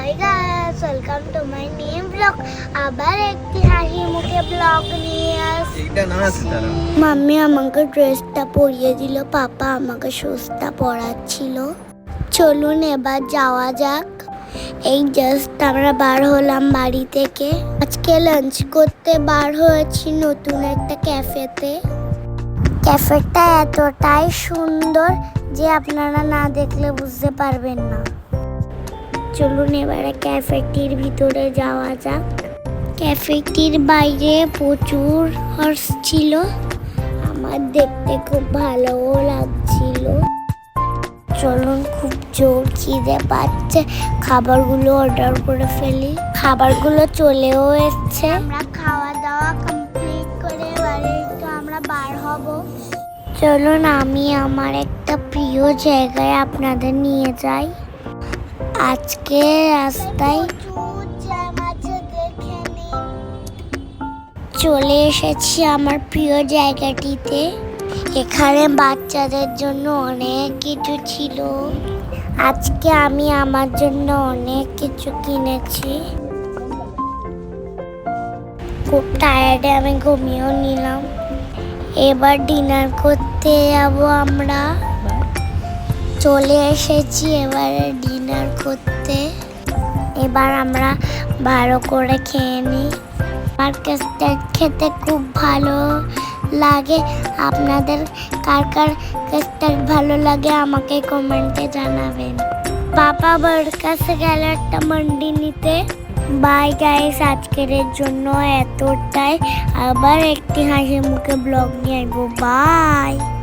Hi guys, welcome to my new blog. আবার একটি হাসি মুখে ব্লগ নিয়ে মাম্মি আমাকে ড্রেসটা পরিয়ে দিল, পাপা আমাকে সুস্তা পরাচ্ছিল। চলুন এবার যাওয়া যাক। এই জাস্ট আমরা বার হলাম বাড়ি থেকে। আজকে লাঞ্চ করতে বার হয়েছি নতুন একটা ক্যাফেতে। ক্যাফেটা এতটাই সুন্দর যে আপনারা না দেখলে বুঝতে পারবেন না। চলুন এবারে ক্যাফেটির ভিতরে যাওয়া যাক। ক্যাফেটির বাইরে প্রচুর হর্স ছিল, আমার দেখতে খুব ভালোও লাগছিল। চলুন, খুব জোর খিদে পাচ্ছে, খাবারগুলো অর্ডার করে ফেলি। খাবারগুলো চলেও এসছে। আমরা খাওয়া দাওয়া কমপ্লিট করে এবারে একটু আমরা বার হব। চলুন আমি আমার একটা প্রিয় জায়গায় আপনাদের নিয়ে যাই। আজকে রাস্তায় চলে এসেছি আমার প্রিয় জায়গাটিতে। এখানে বাচ্চাদের জন্য অনেক কিছু ছিল। আজকে আমি আমার জন্য অনেক কিছু কিনেছি। খুব টায়ার্ডে আমি ঘুমিয়েও নিলাম। এবার ডিনার করতে যাবো আমরা। চলে এসেছি এবারে ডিনার করতে। এবার আমরা ভালো করে খেয়ে নিই। আমার কাস্টার্ড খেতে খুব ভালো লাগে। আপনাদের কার কার কাস্টার্ড ভালো লাগে আমাকে কমেন্টে জানাবেন। পাপা বড় কাছে গেল একটা মান্ডি নিতে। বাই গাইস, আজকের জন্য এতটাই। আবার একটি হাসি মুখে ব্লগ নিয়ে আসবো। বাই।